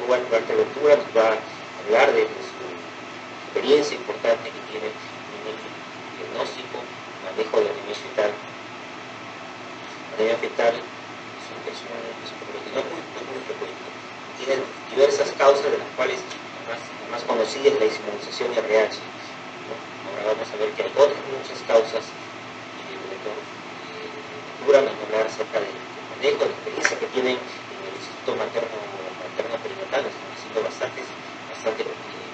Walter Ventura nos va a hablar de su experiencia importante que tiene en el diagnóstico, manejo de anemia fetal. Anemia fetal es un problema muy frecuente. Tiene diversas causas, de las cuales la más conocida es la inmunización y RH. Ahora vamos a ver que hay otras muchas causas, y el doctor Ventura nos va a hablar acerca del manejo, de la experiencia que tienen en el Instituto Materno Perinatal. Están haciendo bastantes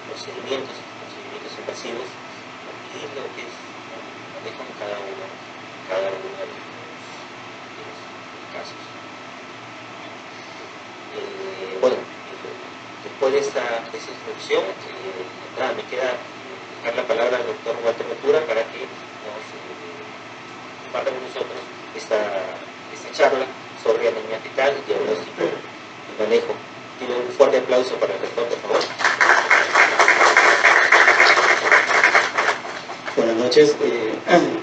procedimientos invasivos, y lo que es el manejo en cada uno de los casos. Bueno, después de esta introducción, me queda dejar la palabra al doctor Walter Ventura para que nos comparta con nosotros esta charla sobre anemia fetal, diagnóstico y manejo. Pido un fuerte aplauso para el doctor, por favor. Buenas noches.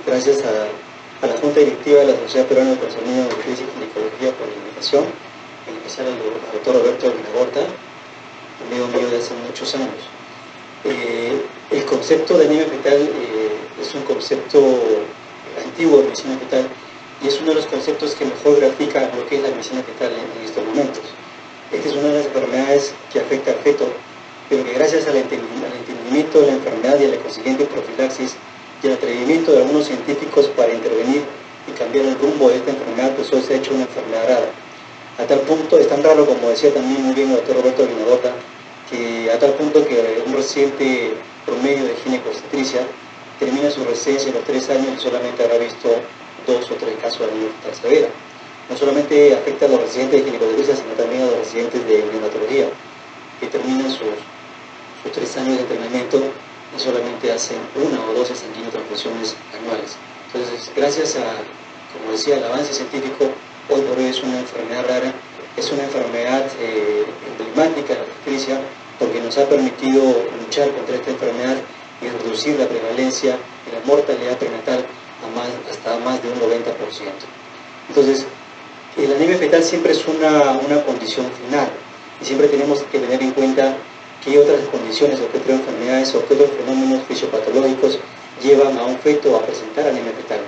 Gracias a la Junta Directiva de la Sociedad Peruana de Personas de Obstetricia y Ginecología por la invitación, en especial al doctor Roberto Vinagorta, amigo mío de hace muchos años. El concepto de anemia fetal es un concepto antiguo de medicina fetal, y es uno de los conceptos que mejor grafica lo que es la medicina fetal en estos momentos. Esta es una de las enfermedades que afecta al feto, pero que gracias al entendimiento de la enfermedad y a la consiguiente profilaxis y al atrevimiento de algunos científicos para intervenir y cambiar el rumbo de esta enfermedad, pues hoy se ha hecho una enfermedad rara. A tal punto, es tan raro, como decía también muy bien el doctor Roberto Vinagorta, que a tal punto que un residente promedio de ginecobstetricia termina su residencia a los 3 años y solamente habrá visto 2 o 3 casos de anemia fetal severa. No solamente afecta a los residentes de ginecobstetricia, sino también a los residentes de neonatología, que terminan sus 3 años de entrenamiento y solamente hacen 1 o 2 sanguinotransfusiones anuales. Entonces, gracias a, como decía, el avance científico, hoy por hoy es una enfermedad rara, es una enfermedad emblemática de la obstetricia, porque nos ha permitido luchar contra esta enfermedad y reducir la prevalencia y la mortalidad prenatal hasta más de un 90%. Entonces, la anemia fetal siempre es una condición final, y siempre tenemos que tener en cuenta qué otras condiciones o qué otras enfermedades o qué otros fenómenos fisiopatológicos llevan a un feto a presentar anemia fetal.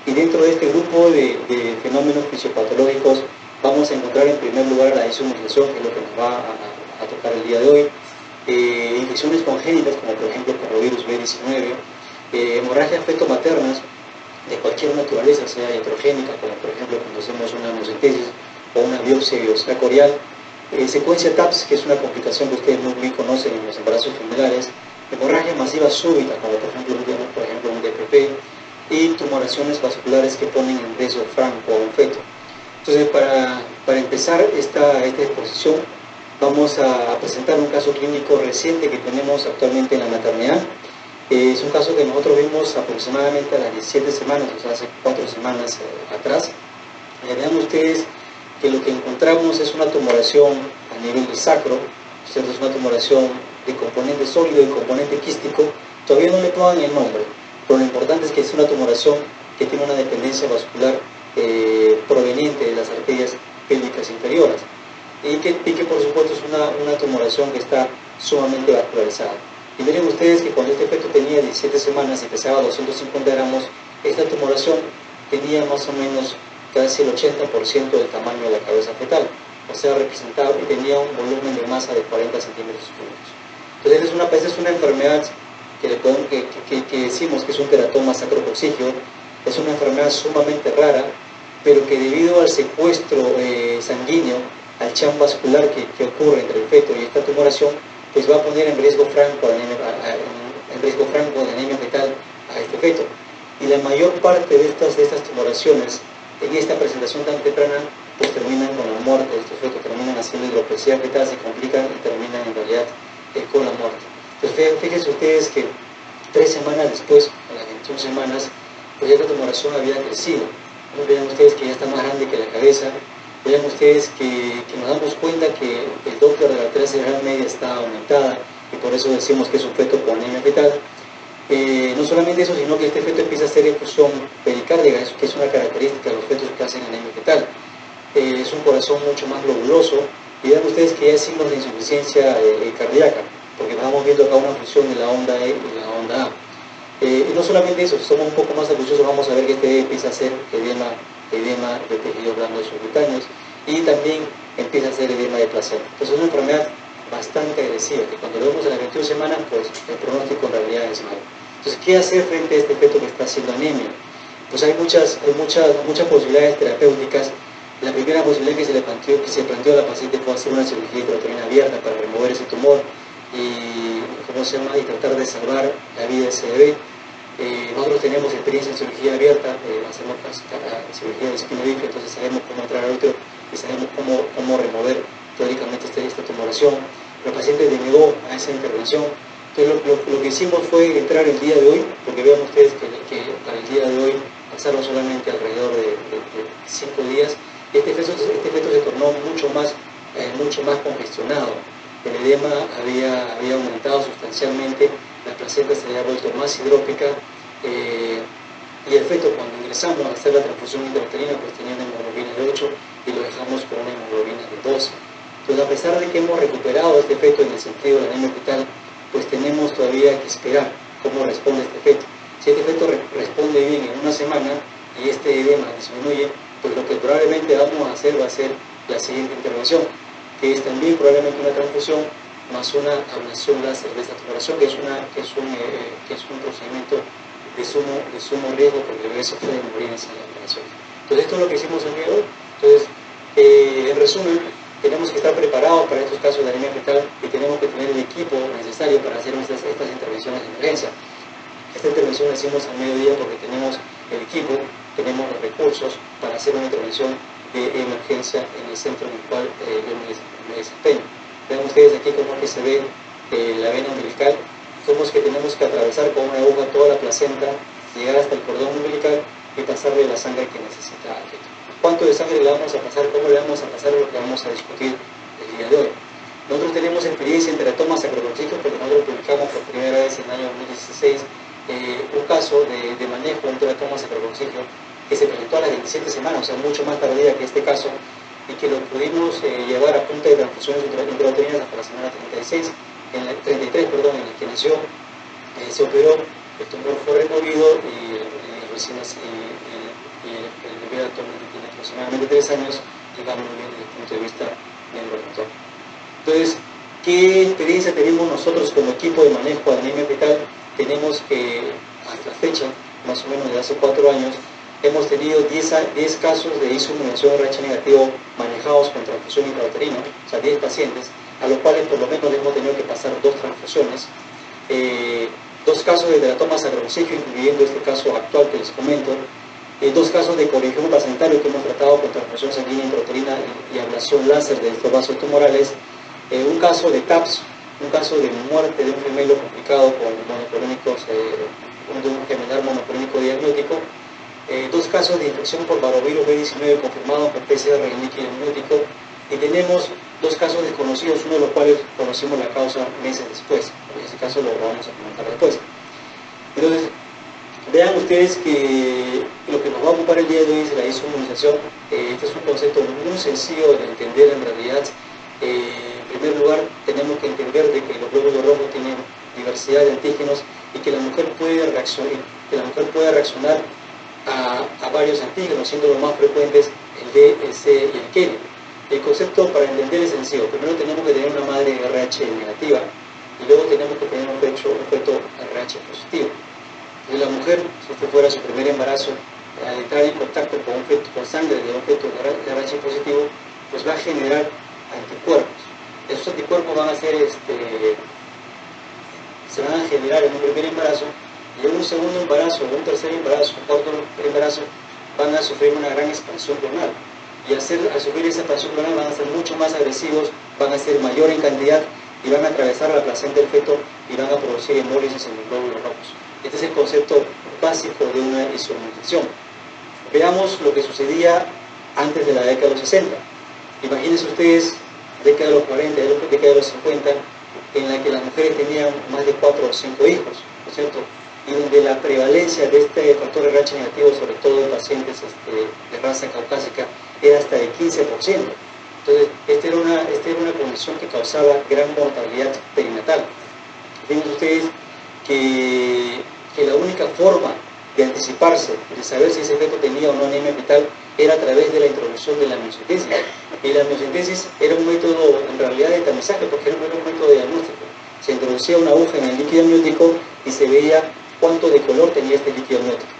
Y dentro de este grupo de fenómenos fisiopatológicos vamos a encontrar en primer lugar la inmunización, que es lo que nos va a tocar el día de hoy, infecciones congénitas como por ejemplo parvovirus B19, hemorragias fetomaternas de cualquier naturaleza, sea heterogénica, como por ejemplo cuando hacemos una amniocentesis o una biopsia corial, secuencia TAPS, que es una complicación que ustedes muy bien conocen en los embarazos familiares, hemorragia masiva súbita, como por ejemplo un DPP, y tumoraciones vasculares que ponen en riesgo franco a un feto. Entonces, para empezar esta exposición, vamos a presentar un caso clínico reciente que tenemos actualmente en la maternidad. Es un caso que nosotros vimos aproximadamente a las 17 semanas, o sea, hace 4 semanas atrás. Vean ustedes que lo que encontramos es una tumoración a nivel del sacro, ¿cierto? Es una tumoración de componente sólido y componente quístico. Todavía no le pongan el nombre, pero lo importante es que es una tumoración que tiene una dependencia vascular proveniente de las arterias pélvicas inferiores, y que por supuesto es una tumoración que está sumamente vascularizada. Y miren ustedes que cuando este feto tenía 17 semanas y pesaba 250 gramos, esta tumoración tenía más o menos casi el 80% del tamaño de la cabeza fetal, o sea, representaba y tenía un volumen de masa de 40 centímetros cúbicos. Entonces esta es una enfermedad que decimos que es un teratoma sacrococcigio. Es una enfermedad sumamente rara, pero que debido al secuestro sanguíneo, al cham vascular que ocurre entre el feto y esta tumoración, pues va a poner en riesgo franco de anemia fetal a este feto. Y la mayor parte de estas tumoraciones, en esta presentación tan temprana, pues terminan con la muerte de estos fetos, terminan haciendo hidropesía fetal, se complican y terminan en realidad con la muerte. Entonces fíjense ustedes que 3 semanas después, a las 21 semanas, pues esta tumoración había crecido. Vean ustedes que ya está más grande que la cabeza. Vean ustedes que nos damos cuenta que el Doppler de la arteria cerebral media está aumentada, y por eso decimos que es un feto con anemia fetal. No solamente eso, sino que este feto empieza a hacer efusión pericárdica, que es una característica de los fetos que hacen anemia fetal. Es un corazón mucho más globuloso, Y vean ustedes que ya hay signos de insuficiencia cardíaca, porque vamos viendo acá una función de la onda E y la onda A. Y no solamente eso, si somos un poco más acuciosos, vamos a ver que este empieza a ser edema de tejidos blandos subcutáneos y también empieza a ser edema de placenta. Entonces es una enfermedad bastante agresiva, que cuando lo vemos a las 21 semanas, pues el pronóstico en realidad es malo. Entonces, ¿qué hacer frente a este feto que está haciendo anemia? Pues hay muchas posibilidades terapéuticas. La primera posibilidad que se planteó a la paciente fue hacer una cirugía intrauterina abierta para remover ese tumor y tratar de salvar la vida de ese bebé. Nosotros tenemos experiencia en cirugía abierta, hacemos cirugía de espino bífida, entonces sabemos cómo entrar al útero y sabemos cómo remover teóricamente esta tumoración. Pero el paciente denegó a esa intervención. Entonces lo que hicimos fue entrar el día de hoy, porque vean ustedes que para el día de hoy pasaron solamente alrededor de 5 días. Este feto se tornó mucho más congestionado. El edema había aumentado sustancialmente, la placenta se había vuelto más hidrópica y el feto, cuando ingresamos a hacer la transfusión intrauterina, pues tenía una hemoglobina de 8 y lo dejamos con una hemoglobina de 12. Entonces, a pesar de que hemos recuperado este feto en el sentido de la anemia fetal, pues tenemos todavía que esperar cómo responde este feto. Si este feto responde bien en una semana y este edema disminuye, pues lo que probablemente vamos a hacer va a ser la siguiente intervención, que es también probablemente una transfusión más una ablación láser de esta tumoración, que es un procedimiento de sumo riesgo porque el bebé se puede morir en esa operación. Entonces esto es lo que hicimos el día de hoy. Entonces, en resumen, tenemos que estar preparados para estos casos de anemia fetal y tenemos que tener el equipo necesario para hacer estas intervenciones de emergencia. Esta intervención la hicimos al mediodía porque tenemos el equipo, tenemos los recursos para hacer una intervención de emergencia en el centro en el cual yo me desempeño. Vean ustedes aquí cómo es que se ve la vena umbilical, cómo es que tenemos que atravesar con una aguja toda la placenta, llegar hasta el cordón umbilical y pasarle la sangre que necesita al feto. ¿Cuánto de sangre le vamos a pasar? ¿Cómo le vamos a pasar? Es lo que vamos a discutir el día de hoy. Nosotros tenemos experiencia en teratomas sacrococcígeos porque nosotros publicamos por primera vez en el año 2016 un caso de manejo de un teratoma sacrococcígeo que se presentó a las 27 semanas, o sea, mucho más tardía que este caso, y que lo pudimos llevar a punta de transfusiones intrauterinas hasta la semana 33, en la que nació, se operó, el tumor fue removido y el bebé actualmente tiene aproximadamente 3 años y va muy bien desde el punto de vista neurológico. Entonces, ¿qué experiencia tenemos nosotros como equipo de manejo de anemia fetal? Tenemos que, hasta la fecha, más o menos de hace 4 años, hemos tenido 10 casos de isominoción RH negativo manejados con transfusión intrauterina, o sea, 10 pacientes, a los cuales por lo menos hemos tenido que pasar 2 transfusiones, 2 casos de teratoma sacrococcígeo, incluyendo este caso actual que les comento, 2 casos de colegioma placentario que hemos tratado con transfusión sanguínea intrauterina y ablación láser de estos vasos tumorales, un caso de TAPS, un caso de muerte de un gemelo complicado con monoclónicos, de un gemelar monoclónico diagnóstico, 2 casos de infección por barovirus B19 confirmados por PCR en líquido amniótico, y tenemos 2 casos desconocidos, uno de los cuales conocimos la causa meses después. En ese caso lo vamos a comentar después. Entonces, vean ustedes que lo que nos va a ocupar el día de hoy es la inmunización. Este es un concepto muy sencillo de entender en realidad. En primer lugar, tenemos que entender de que los glóbulos rojos tienen diversidad de antígenos y que la mujer puede reaccionar a varios antígenos, siendo los más frecuentes el D, el C y el K. El concepto para entender es sencillo. Primero tenemos que tener una madre RH negativa y luego tenemos que tener un feto RH positivo. Y la mujer, si este fuera su primer embarazo, al entrar en contacto con sangre de un feto de RH positivo, pues va a generar anticuerpos. Esos anticuerpos se van a generar en un primer embarazo, y en un segundo embarazo, en un tercer embarazo, un cuarto embarazo, van a sufrir una gran expansión clonal. Y al sufrir esa expansión clonal van a ser mucho más agresivos, van a ser mayor en cantidad y van a atravesar la placenta del feto y van a producir hemólisis en los glóbulos rojos. Este es el concepto básico de una isomunización. Veamos lo que sucedía antes de la década de los 60. Imagínense ustedes, década de los 40, década de los 50, en la que las mujeres tenían más de 4 o 5 hijos, ¿no es cierto? Y donde la prevalencia de este factor RH negativo, sobre todo en pacientes de raza caucásica, era hasta de 15%. Entonces Entonces, esta era una condición que causaba gran mortalidad perinatal. Fíjense ustedes que la única forma de anticiparse, de saber si ese feto tenía o no anemia fetal, era a través de la introducción de la amniocentesis. Y la amniocentesis era un método, en realidad, de tamizaje, porque era un método de diagnóstico. Se introducía una aguja en el líquido amniótico y se veía cuánto de color tenía este líquido amniótico.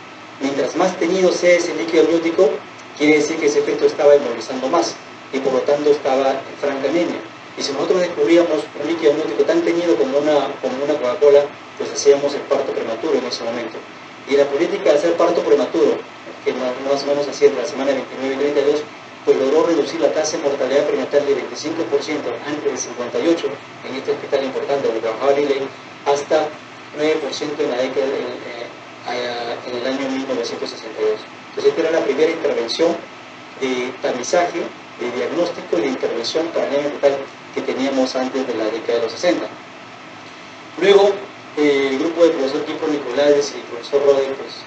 Mientras más teñido sea ese líquido amniótico, quiere decir que ese feto estaba hemoglobinando más y por lo tanto estaba en franca anemia. Y si nosotros descubríamos un líquido amniótico tan teñido como una Coca-Cola, pues hacíamos el parto prematuro en ese momento. Y la política de hacer parto prematuro, que más o menos hacía entre la semana 29 y 32, pues logró reducir la tasa de mortalidad perinatal de 25% antes de 58 en este hospital importante donde trabajaba Liley, hasta 9% en la década en el año 1962. Entonces esta era la primera intervención de tamizaje, de diagnóstico y de intervención para anemia fetal que teníamos antes de la década de los 60. Luego, el grupo del profesor Kiko Nicolás y el profesor Rode pues,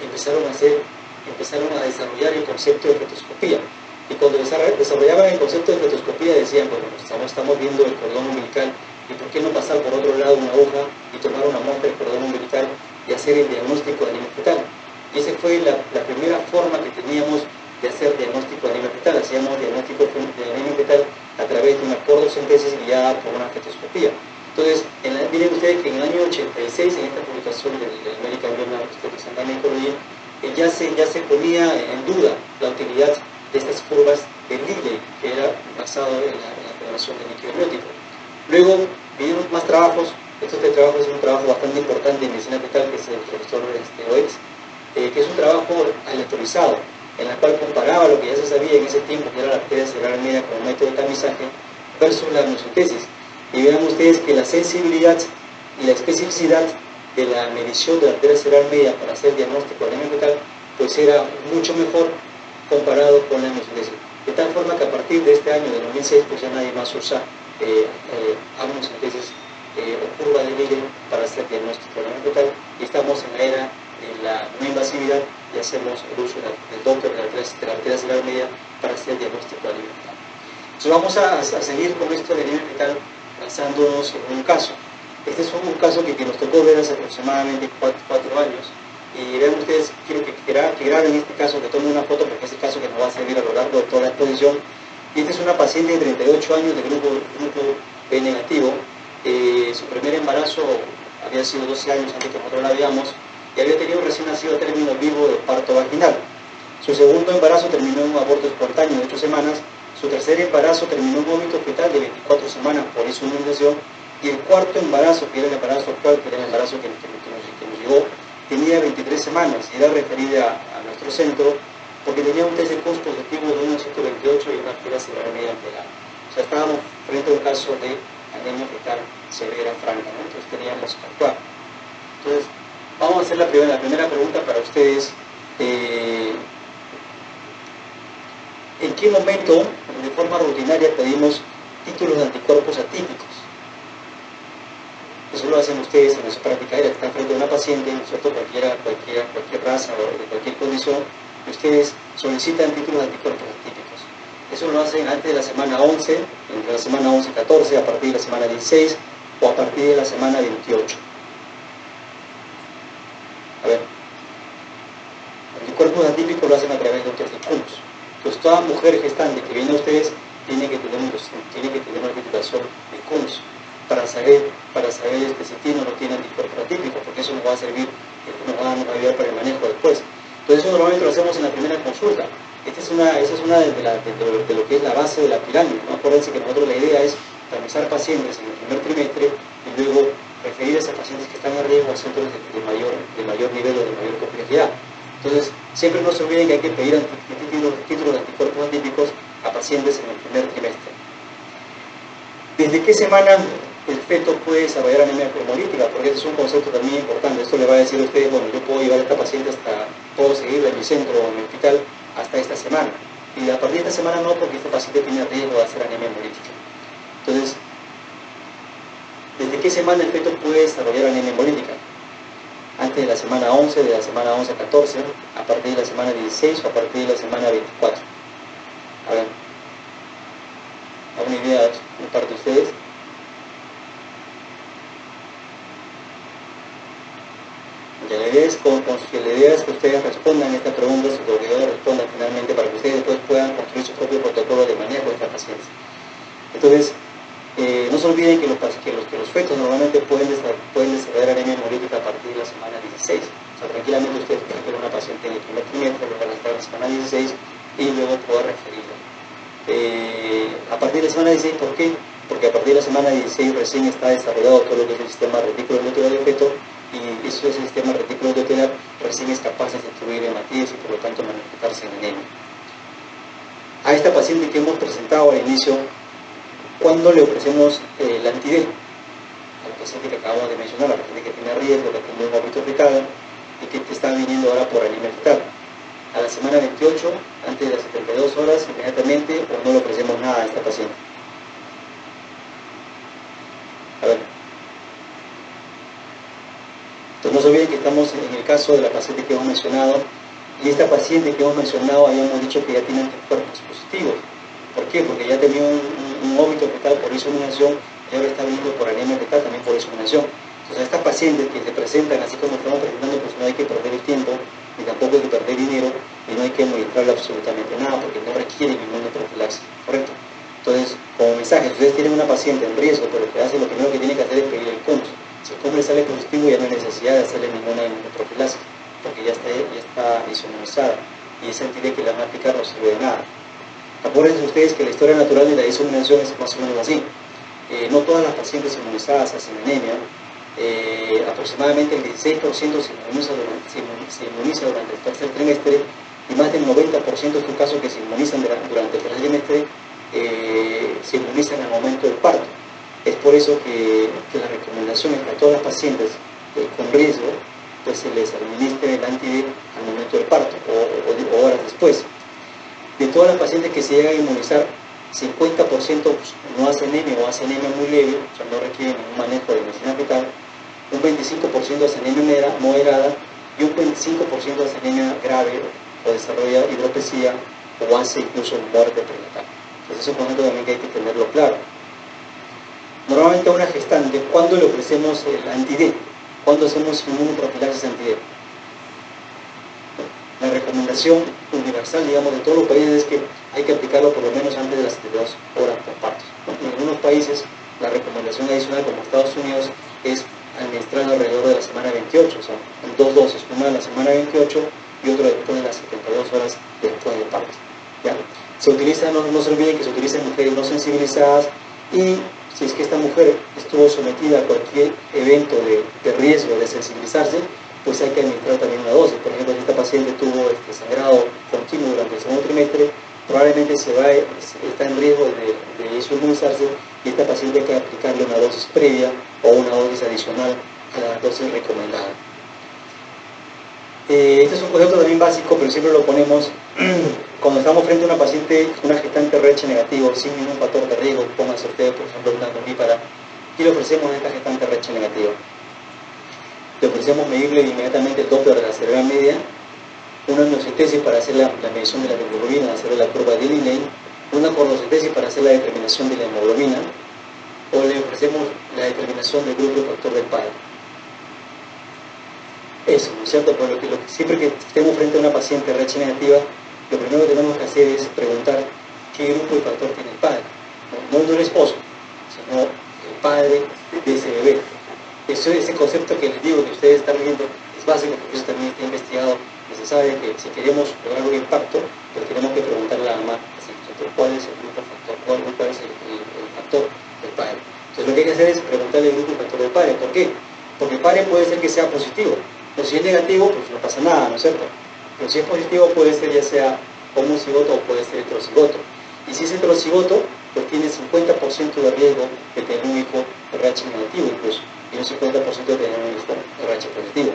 empezaron a desarrollar el concepto de fetoscopía. Y cuando desarrollaban el concepto de fetoscopía decían, bueno, estamos viendo el cordón umbilical, ¿y por qué no pasar por otro lado una aguja y tomar una muestra del cordón umbilical y hacer el diagnóstico de anemia fetal? Y esa fue la primera forma que teníamos de hacer diagnóstico de anemia fetal. Hacíamos diagnóstico de anemia fetal a través de una cordocentesis guiada por una fetoscopía. Entonces, miren ustedes que en el año 86, en esta publicación del American Journal of Obstetrics and Gynecology, ya se ponía en duda la utilidad de estas curvas de Liley, que era basado en la generación de líquido amniótico. Luego vinieron más trabajos. Este trabajo es un trabajo bastante importante en medicina fetal, que es el profesor Oetz, que es un trabajo aleatorizado, en el cual comparaba lo que ya se sabía en ese tiempo, que era la arteria cerebral media como método de tamizaje, versus la amniocentesis. Y vean ustedes que la sensibilidad y la especificidad de la medición de la arteria cerebral media para hacer diagnóstico de anemia fetal, pues era mucho mejor comparado con la amniocentesis. De tal forma que a partir de este año, de 2006, pues ya nadie más usa amniocentesis o curva de Liley para hacer diagnóstico de anemia fetal, y estamos en la era de la no invasividad y hacemos el uso del Doppler de la arteria cerebral media para hacer diagnóstico de anemia fetal. Entonces vamos a seguir con esto de anemia fetal basándonos en un caso. Este es un caso que nos tocó ver hace aproximadamente 4 años. Y vean ustedes, quiero que graben este caso, que tomen una foto porque es el caso que nos va a servir a lo largo de toda la exposición. Y esta es una paciente de 38 años de grupo B negativo. Su primer embarazo había sido 12 años antes que nosotros la veamos y había tenido recién nacido a término vivo de parto vaginal. Su segundo embarazo terminó en un aborto espontáneo de 8 semanas. Su tercer embarazo terminó en un vómito fetal de 24 semanas por insumunización. Y el cuarto embarazo, que era el embarazo actual, que era el embarazo que nos llegó, tenía 23 semanas y era referida a nuestro centro porque tenía un test de CUS positivo de 1,128 y una arteria cerebral media alterada. O sea, estábamos frente a un caso de anemia fetal severa franca, ¿no? Entonces teníamos que actuar. Entonces, vamos a hacer la primera pregunta para ustedes. ¿En qué momento, de forma rutinaria, pedimos títulos de anticuerpos atípicos? Eso lo hacen ustedes en su práctica diaria, que están frente a una paciente, ¿no es cierto? Cualquier raza o de cualquier condición, y ustedes solicitan títulos de anticuerpos atípicos. Eso lo hacen antes de la semana 11, entre la semana 11 y 14, a partir de la semana 16 o a partir de la semana 28. A ver, anticuerpos atípicos lo hacen a través de un test de CUMS. Entonces, toda mujer gestante que viene a ustedes tiene que tener una titulación de CUMS para saber si tiene o no tiene anticuerpos atípicos, porque eso nos va a servir, nos va a ayudar para el manejo después. Entonces eso normalmente lo hacemos en la primera consulta. Esa es una de lo que es la base de la pirámide, ¿no? Acuérdense que nosotros la idea es tamizar pacientes en el primer trimestre y luego referir a esas pacientes que están en riesgo a centros de mayor nivel o de mayor complejidad. Entonces, siempre no se olviden que hay que pedir títulos de anticuerpos atípicos a pacientes en el primer trimestre. ¿Desde qué semana el feto puede desarrollar anemia hemolítica? Porque este es un concepto también importante. Esto le va a decir a ustedes, bueno, yo puedo llevar a esta paciente puedo seguirla en mi centro o en mi hospital hasta esta semana. Y a partir de esta semana no, porque esta paciente tiene riesgo de hacer anemia hemolítica. Entonces, ¿desde qué semana el feto puede desarrollar anemia hemolítica? Antes de la semana 11, de la semana 11 a 14, a partir de la semana 16 o a partir de la semana 24. A ver. ¿Alguna idea de parte de ustedes? Ya, la idea es que ustedes respondan esta pregunta, su proveedor le responda finalmente para que ustedes después puedan construir su propio protocolo de manejo de estas pacientes. Entonces, no se olviden que los fetos normalmente pueden desarrollar anemia hemolítica a partir de la semana 16. O sea, tranquilamente ustedes pueden ver a una paciente en el primer trimestre, luego estar en la semana 16 y luego poder referirla. A partir de la semana 16, ¿por qué? Porque a partir de la semana 16 recién está desarrollado todo lo que es el sistema retículo endotelar del feto, y ese sistema retículo endotelar recién es capaz de distribuir hematíes y por lo tanto manifestarse en anemia. A esta paciente que hemos presentado al inicio, ¿cuándo le ofrecemos el anti-D? A la paciente que acabamos de mencionar, la paciente que tiene riesgo, que tiene un vómito fetal y que te está viniendo ahora por anemia fetal. A la semana 28, antes de las 72 horas, inmediatamente, o no le ofrecemos nada a esta paciente. A ver. Entonces no se olviden que estamos en el caso de la paciente que hemos mencionado, y esta paciente que hemos mencionado habíamos dicho que ya tiene anticuerpos positivos. ¿Por qué? Porque ya tenía un vómito fetal por insuminación y ahora está viniendo por anemia fetal también por insuminación. Entonces a estas pacientes que se presentan así como estamos presentando, pues no hay que perder el tiempo, ni tampoco hay que perder dinero, y no hay que administrarle absolutamente nada porque no requieren inmunoprofilaxis, ¿correcto? Entonces, como mensaje, si ustedes tienen una paciente en riesgo, pero que hace lo primero que tiene que hacer es pedir el CUMS. Si el CUMS le sale positivo, ya no hay necesidad de hacerle ninguna inmunoprofilaxis, porque ya está inmunizada, y ese anti-D que le van a aplicar no sirve de nada. Acuérdense ustedes que la historia natural de la inmunización es más o menos así. No todas las pacientes inmunizadas hacen anemia. Aproximadamente el 16% se inmuniza durante el tercer trimestre, y más del 90% es un caso que se inmunizan durante el tercer trimestre, se inmunizan al momento del parto. Es por eso que la recomendación es que a todas las pacientes con riesgo pues se les administre el anti-D al momento del parto o horas después. De todas las pacientes que se llegan a inmunizar, 50% no hace anemia o hace anemia muy leve, o sea, no requieren un manejo de medicina fetal, un 25% hace anemia moderada y un 25% hace anemia grave o desarrolla hidropesía o hace incluso muerte prenatal. Entonces es un concepto también que hay que tenerlo claro. Normalmente a una gestante, ¿cuándo le ofrecemos el anti-D? ¿Cuándo hacemos inmunoprofilaxis anti-D? La recomendación universal, digamos, de todos los países es que hay que aplicarlo por lo menos antes de las 72 horas por parto. En algunos países, la recomendación adicional, como Estados Unidos, es administrar alrededor de la semana 28, o sea, en 2 dosis, una en la semana 28 y otra después de las 72 horas después del parto. ¿Ya? Se utiliza, no se olviden que se utilizan mujeres no sensibilizadas, y si es que esta mujer estuvo sometida a cualquier evento de riesgo de sensibilizarse, pues hay que administrar también una dosis. Por ejemplo, si esta paciente tuvo sangrado continuo durante el segundo trimestre, probablemente está en riesgo de inmunizarse, y esta paciente hay que aplicarle una dosis previa o una dosis adicional a la dosis recomendada. Este es un concepto también básico, pero siempre lo ponemos cuando estamos frente a una paciente, una gestante RH negativo, sin ningún factor de riesgo. Pónganse ustedes, por ejemplo, una omnípara, y le ofrecemos a esta gestante RH negativa. Le ofrecemos medirle inmediatamente el Doppler de la cerebral media, una amniocentesis para hacer la medición de la hemoglobina, hacer la curva de Linley, una cornocentesis para hacer la determinación de la hemoglobina, o le ofrecemos la determinación del grupo de factor del padre. Eso, ¿no es cierto? Por lo que siempre que estemos frente a una paciente RH negativa, lo primero que tenemos que hacer es preguntar qué grupo de factor tiene el padre. No el esposo, sino el padre de ese bebé. Ese concepto que les digo que ustedes están viendo es básico, porque eso también está investigado. Se sabe que si queremos lograr un impacto, pues tenemos que preguntarle a la mamá cuál es el grupo factor, cuál es el factor del padre. Entonces lo que hay que hacer es preguntarle el grupo factor del padre. ¿Por qué? Porque el padre puede ser que sea positivo. O si es negativo, pues no pasa nada, ¿no es cierto? Pero si es positivo, puede ser ya sea homocigoto o puede ser heterocigoto. Y si es heterocigoto, pues tiene 50% de riesgo de tener un hijo RH negativo incluso, y un 50% de tener un hijo RH positivo.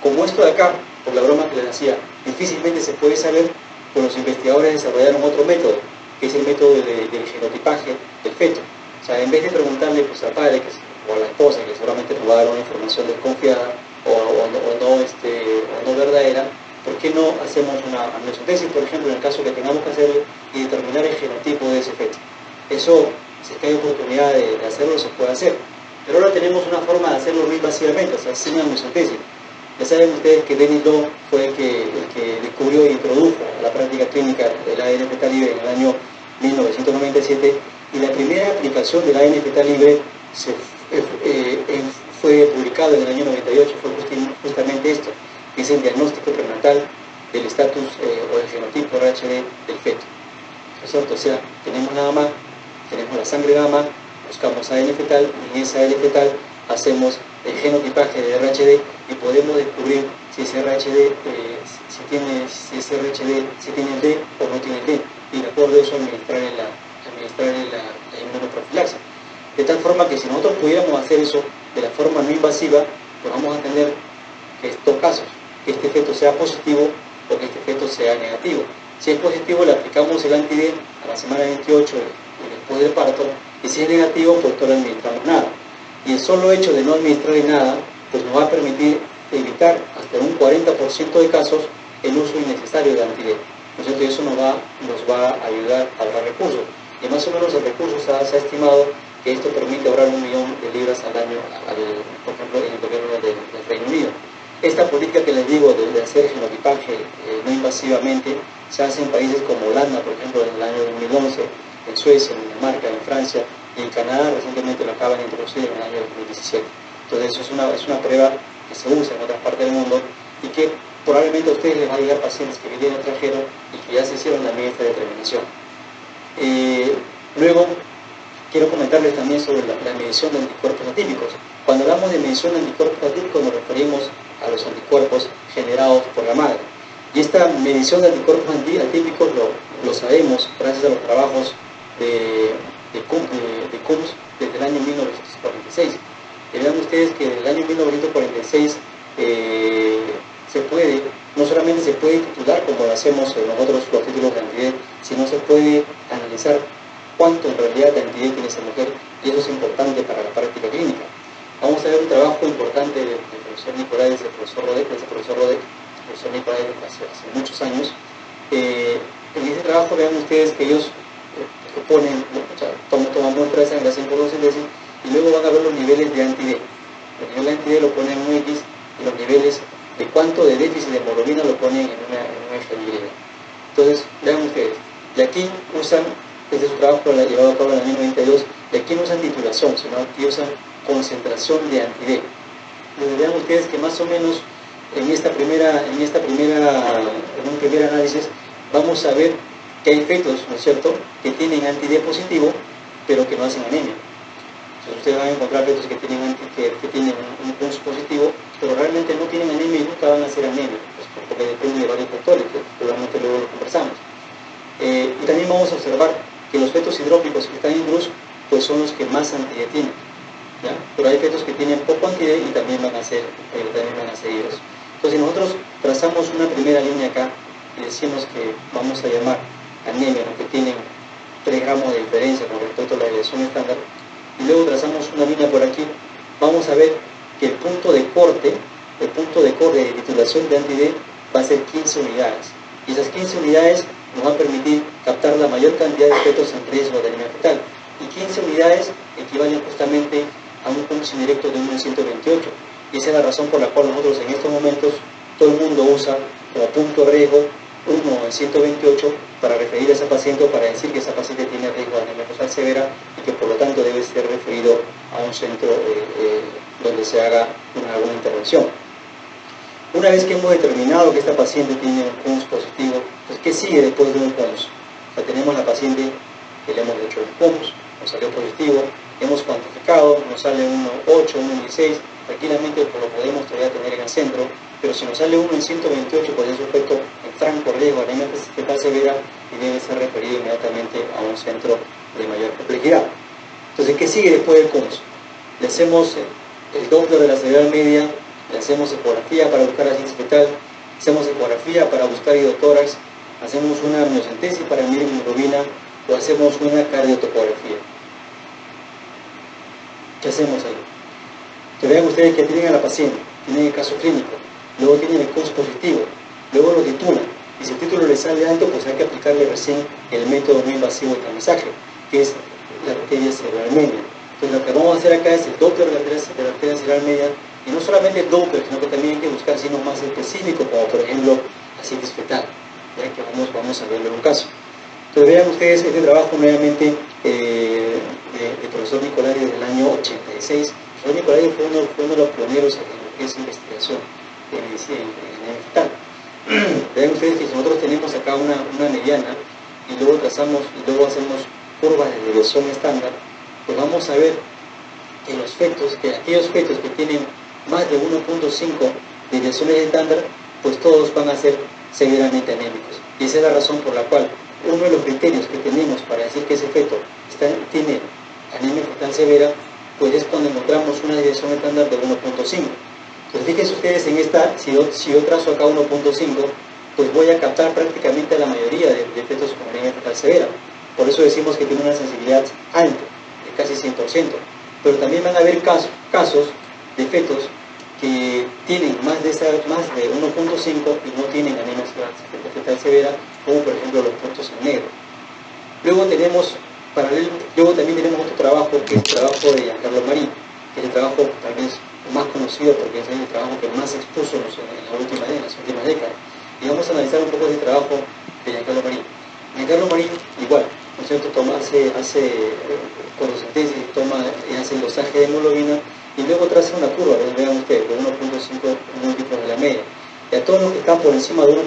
Como esto de acá, por la broma que les hacía, difícilmente se puede saber, pues los investigadores desarrollaron otro método, que es el método del genotipaje del feto. O sea, en vez de preguntarle pues, al padre o a la esposa, que seguramente nos va a dar una información desconfiada o no verdadera, ¿por qué no hacemos una amniocentesis, por ejemplo, en el caso que tengamos que hacerlo, y determinar el genotipo de ese feto? Eso, si es que hay oportunidad de hacerlo, se puede hacer. Pero ahora tenemos una forma de hacerlo muy invasivamente, o sea, sin amniocentesis. Ya saben ustedes que Dennis Law fue el que descubrió e introdujo a la práctica clínica del ADN fetal libre en el año 1997, y la primera aplicación del ADN fetal libre fue publicado en el año 98, fue justamente esto, que es el diagnóstico prenatal del estatus o el genotipo RH del feto. ¿No es cierto? O sea, tenemos la mama, tenemos la sangre de la mama, buscamos ADN fetal, y en ese ADN fetal hacemos el genotipaje de RHD y podemos descubrir si ese RHD, si tiene el D o no tiene el D, y de acuerdo a eso administrar la inmunoprofilaxis. De tal forma que si nosotros pudiéramos hacer eso de la forma no invasiva, pues vamos a tener que estos casos, que este feto sea positivo o que este feto sea negativo. Si es positivo, le aplicamos el anti-D a la semana 28 y después del parto, y si es negativo, pues no le administramos nada. Y el solo hecho de no administrarle nada, pues nos va a permitir evitar hasta un 40% de casos el uso innecesario de anti-D. ¿No es cierto? Y eso nos va a ayudar a ahorrar recursos. Y más o menos el recurso se ha estimado que esto permite ahorrar 1 millón de libras al año, por ejemplo, en el gobierno del Reino Unido. Esta política que les digo de hacer genotipaje no invasivamente se hace en países como Holanda, por ejemplo, en el año 2011, en Suecia, en Dinamarca, en Francia, y en Canadá recientemente lo acaban de introducir en el año 2017. Entonces eso es una prueba que se usa en otras partes del mundo y que probablemente a ustedes les va a llegar pacientes que vienen del extranjero y que ya se hicieron también esta determinación. Luego, quiero comentarles también sobre la medición de anticuerpos atípicos. Cuando hablamos de medición de anticuerpos atípicos nos referimos a los anticuerpos generados por la madre. Y esta medición de anticuerpos atípicos lo sabemos gracias a los trabajos de Coombs desde el año 1946. Y vean ustedes que en el año 1946 no solamente se puede titular como lo hacemos nosotros los títulos de anti-D, sino se puede analizar cuánto en realidad de anti-D tiene esa mujer, y eso es importante para la práctica clínica. Vamos a ver un trabajo importante del profesor Nicolás, del profesor Nicolás hace muchos años. En ese trabajo vean ustedes que ellos ponen, toman muestras de sangre, hacen fotosíntesis y luego van a ver los niveles de anti-D. El nivel de anti-D lo ponen en un X y los niveles de cuánto de déficit de hemoglobina lo ponen en una eje Y. Entonces, vean ustedes, y aquí usan, este es un trabajo llevado a cabo en el año 92, y aquí no usan titulación, sino aquí usan concentración de anti-D. Entonces, vean ustedes que más o menos en un primer análisis vamos a ver que hay fetos, ¿no es cierto?, que tienen anti-D positivo, pero que no hacen anemia. Entonces ustedes van a encontrar fetos que tienen un PUNS positivo, pero realmente no tienen anemia y nunca van a hacer anemia, pues, porque depende de varios factores, que probablemente luego lo conversamos. Y también vamos a observar que los fetos hidrópicos que están en GRUS, pues son los que más anti-D tienen, ¿ya? Pero hay fetos que tienen poco anti-D y también van a ser hidros. Entonces nosotros trazamos una primera línea acá y decimos que vamos a llamar anemia, ¿no?, que tienen 3 gramos de diferencia con respecto a la desviación estándar, y luego trazamos una línea por aquí. Vamos a ver que el punto de corte de titulación de anti-D va a ser 15 unidades, y esas 15 unidades nos van a permitir captar la mayor cantidad de fetos en riesgo de anemia fetal, y 15 unidades equivalen justamente a un PUNS indirecto de 1 en 128, y esa es la razón por la cual nosotros en estos momentos todo el mundo usa como punto de riesgo 1 en 128 para referir a esa paciente o para decir que esa paciente tiene riesgo de anemia fetal severa y que por lo tanto debe ser referido a un centro donde se haga alguna intervención. Una vez que hemos determinado que esta paciente tiene un PUNS positivo, pues ¿qué sigue después de un PUNS? O sea, tenemos la paciente que le hemos hecho el PUNS, nos salió positivo, hemos cuantificado, nos sale 1,8, 1,16, tranquilamente lo podemos todavía tener en el centro, pero si nos sale 1 en 128, pues es sujeto en franco riesgo de anemia fetal severa y debe ser referido inmediatamente a un centro de mayor complejidad. Entonces, ¿qué sigue después del PUNS? Le hacemos el Doppler de la cerebral media, le hacemos ecografía para buscar la síntesis fetal, hacemos ecografía para buscar hidrotórax, hacemos una amniocentesis para medir hemoglobina o hacemos una cardiotopografía. ¿Qué hacemos ahí? Que vean ustedes que tienen a la paciente, tienen el caso clínico, luego tienen el PUNS positivo, luego lo titulan, y si el título le sale alto, pues hay que aplicarle recién el método no invasivo de tamizaje, que es arteria cerebral media. Entonces lo que vamos a hacer acá es el Doppler de la arteria cerebral media, y no solamente el Doppler, sino que también hay que buscar signos más específicos, como por ejemplo ascitis fetal, ya que vamos a verlo en un caso. Entonces vean ustedes este trabajo nuevamente del profesor Nicolari del año 86. El profesor Nicolari fue uno de los pioneros en lo que es investigación de medicina en fetal. Vean ustedes que si nosotros tenemos acá una mediana y luego hacemos curvas de desviación estándar, pues vamos a ver que aquellos fetos que tienen más de 1.5 desviaciones estándar, pues todos van a ser severamente anémicos. Y esa es la razón por la cual uno de los criterios que tenemos para decir que ese feto tiene anemia fetal severa, pues es cuando encontramos una desviación estándar de 1.5. Entonces fíjense ustedes en esta, si yo trazo acá 1.5, pues voy a captar prácticamente a la mayoría de fetos con anemia fetal severa. Por eso decimos que tiene una sensibilidad alta, de casi 100%. Pero también van a haber casos de fetos que tienen más de 1.5 y no tienen anemia fetal severa, como por ejemplo los puntos en negro. Luego también tenemos otro trabajo, que es el trabajo de Giancarlo Marín, que es el trabajo tal vez más conocido porque es el trabajo que más se expuso en las últimas décadas. Y vamos a analizar un poco ese trabajo de Giancarlo Marín. Giancarlo Marín, igual, ¿no es cierto?, cuando se tesis, toma y hace el dosaje de hemoglobina y luego traza una curva, vean ustedes, de 1.5 múltiplos de la media. Y a todos los que están por encima de 1.5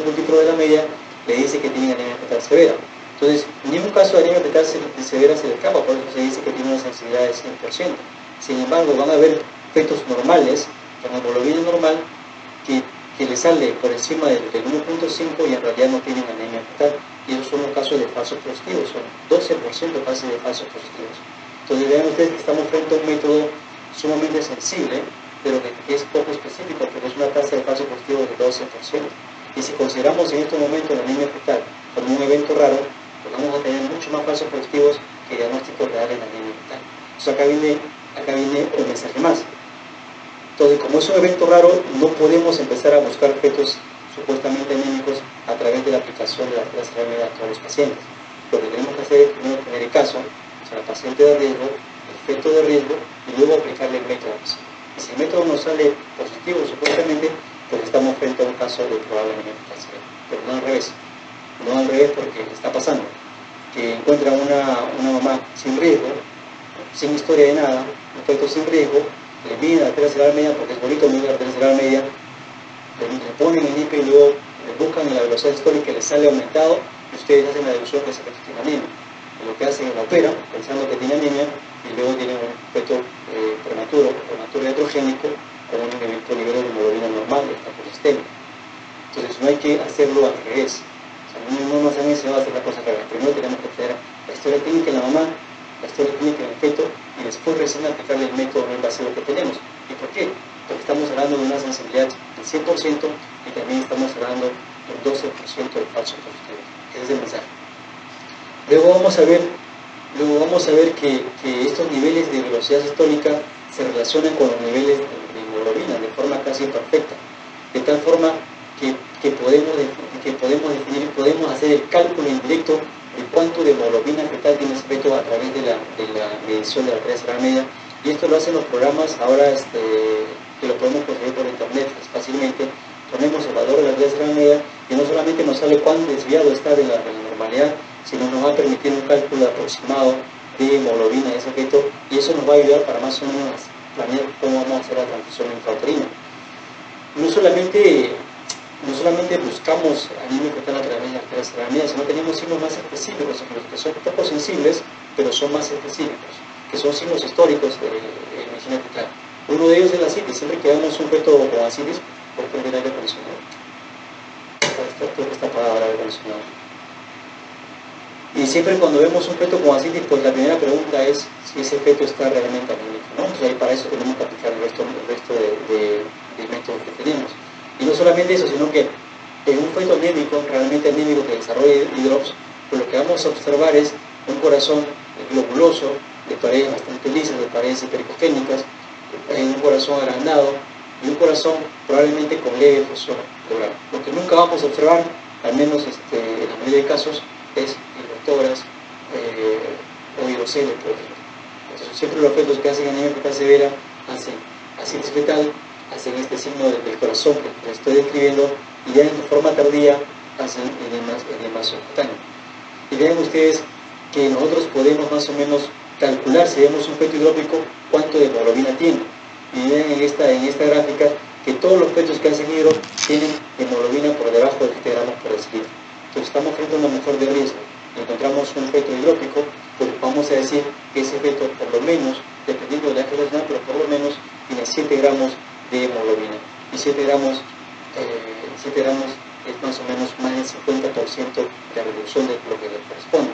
múltiplos de la media, le dice que tienen anemia fetal severa. Entonces, ni un caso de anemia fetal severa se le escapa, por eso se dice que tiene una sensibilidad de 100%. Sin embargo, van a haber fetos normales, con hemoglobina normal, que le sale por encima del 1.5 y en realidad no tienen anemia fetal. Y esos son los casos de falsos positivos, son 12% casi de falsos positivos. Entonces vean ustedes que estamos frente a un método sumamente sensible, pero que es poco específico, porque es una tasa de falsos positivos de 12%. Y si consideramos en este momento la anemia fetal como un evento raro, pues vamos a tener mucho más falsos positivos que diagnósticos reales en anemia fetal. Entonces acá viene un mensaje más. Entonces, como es un evento raro, no podemos empezar a buscar fetos supuestamente anémicos a través de la aplicación de la arteria cerebral media a todos los pacientes. Lo que tenemos que hacer es primero tener el caso, o sea, el paciente de riesgo, el feto de riesgo, y luego aplicarle el método. Y si el método nos sale positivo supuestamente, pues estamos frente a un caso de probable anemia fetal severa. Pero no al revés. No al revés, porque está pasando que encuentra una mamá sin riesgo, sin historia de nada, un feto sin riesgo, le miden la arteria cerebral media porque es bonito medir la arteria cerebral media, le ponen el IP y luego le buscan en la velocidad histórica y le sale aumentado, y ustedes hacen la deducción que ese feto tiene anemia. Y lo que hacen es la operan pensando que tiene anemia y luego tienen un feto prematuro iatrogénico con un nivel de hemoglobina normal y está polisistémico. Entonces no hay que hacerlo al revés. O sea, no nos han enseñado a hacer la cosa al revés. Primero tenemos que tener la historia clínica en la mamá, la historia clínica en el feto, y después recién aplicarle el método no invasivo que tenemos. ¿Y por qué? Porque estamos hablando de una sensibilidad del 100% y también estamos hablando del 12% de falsos positivos. Ese es el mensaje. Luego vamos a ver que estos niveles de velocidad sistólica se relacionan con los niveles de hemoglobina de forma casi perfecta, de tal forma que podemos hacer el cálculo indirecto de cuánto de hemoglobina fetal tiene ese feto a través de la medición de la arteria cerebral media, y esto lo hacen los programas ahora que lo podemos conseguir por internet fácilmente. Ponemos el valor de la arteria cerebral media y no solamente nos sale cuán desviado está de la normalidad, sino nos va a permitir un cálculo aproximado de hemoglobina de ese feto, y eso nos va a ayudar para más o menos planear cómo vamos a hacer la transfusión intrauterina. No solamente buscamos anemia fetal a través de la arteria cerebral media, sino tenemos signos más específicos, que son poco sensibles, pero son más específicos, que son signos históricos de medicina fetal. Uno de ellos es la ascitis. Siempre que vemos un feto con ascitis, por prender aire acondicionado. Está apagado el aire acondicionado. Y siempre cuando vemos un feto con ascitis, pues la primera pregunta es si ese feto está realmente anémico, ¿no? Entonces ahí para eso tenemos que aplicar el resto de métodos que tenemos. Y no solamente eso, sino que en un feto anémico, realmente anémico que desarrolle hidrops, pues lo que vamos a observar es un corazón globuloso, de paredes bastante lisas, de paredes hipericogénicas, un corazón agrandado y un corazón probablemente con leve fusión pleural. Lo que nunca vamos a observar, al menos en la mayoría de casos, es hidrotórax o hidroxele, por ejemplo. Entonces, siempre los fetos que hacen anemia fetal severa hacen ascitis fetal, hacen este signo del corazón que les estoy describiendo, y ya en forma tardía hacen edema subcutáneo. Y vean ustedes que nosotros podemos más o menos calcular, si vemos un feto hidrópico, cuánto de hemoglobina tiene. Y vean en esta gráfica que todos los fetos que hacen hidro tienen hemoglobina por debajo de 7 gramos por decilitro. Entonces estamos frente a una mujer de riesgo. Encontramos un feto hidrópico, pues vamos a decir que ese feto, por lo menos, dependiendo de la gestación, pero por lo menos tiene 7 gramos de hemoglobina. Y 7 gramos es más o menos más del 50% de la reducción de lo que le corresponde.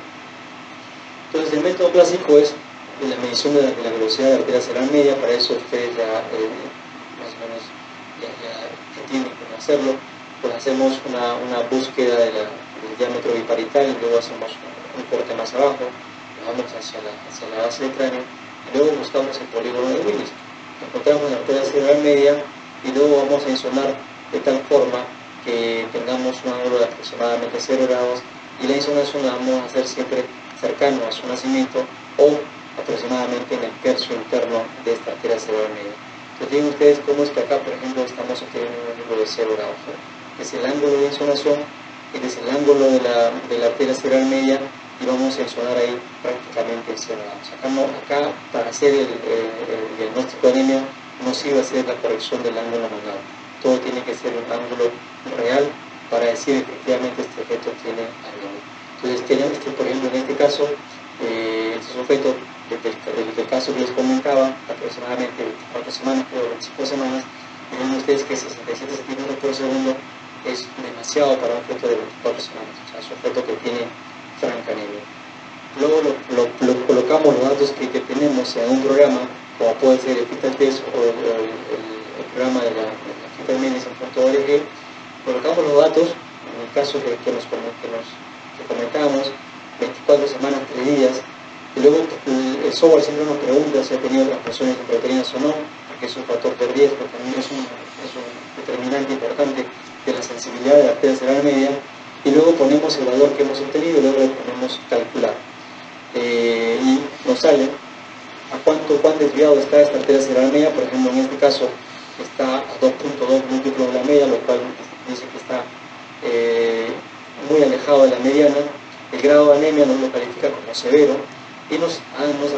Entonces el método clásico es la medición de la velocidad de la arteria cerebral media. Para eso ustedes ya más o menos ya entienden cómo hacerlo. Pues hacemos una búsqueda del diámetro biparital y luego hacemos un corte más abajo, nos vamos hacia la base del cráneo y luego buscamos el polígono de Willis. Encontramos la arteria cerebral media y luego vamos a insonar de tal forma que tengamos un ángulo de aproximadamente 0 grados, y la insonación la vamos a hacer siempre cercano a su nacimiento o aproximadamente en el tercio interno de esta arteria cerebral media. Entonces tienen ustedes cómo es que acá, por ejemplo, estamos obteniendo un ángulo de 0 grados, ¿no? Es el ángulo de insonación, es el ángulo de la arteria cerebral media, y vamos a insonar ahí prácticamente en 0 grados. Acá para hacer el diagnóstico de anemia no sirve hacer la corrección del ángulo manual. Todo tiene que ser un ángulo real para decir efectivamente este feto tiene anemia. Entonces, por ejemplo, en este caso, este es un feto del caso que les comentaba, aproximadamente 24 semanas, creo 25 semanas, y ven ustedes que 67 centímetros por segundo es demasiado para un feto de 24 semanas. O sea, es un feto que tiene franca anemia. Luego lo colocamos los datos que tenemos en un programa, como puede ser el Fetal Test o el programa de la Fetal Medicine.org. Colocamos los datos, en el caso que comentábamos, 24 semanas, 3 días, y luego el software siempre nos pregunta si ha tenido transfusiones de proteínas o no, porque es un factor de riesgo, también es un determinante importante de la sensibilidad de la arteria cerebral media, y luego ponemos el valor que hemos obtenido y luego le ponemos calcular. Y nos sale a cuán desviado está esta arteria cerebral media. Por ejemplo, en este caso está a 2.2 múltiplos de la media, lo cual dice que está muy alejado de la mediana. El grado de anemia nos lo califica como severo y nos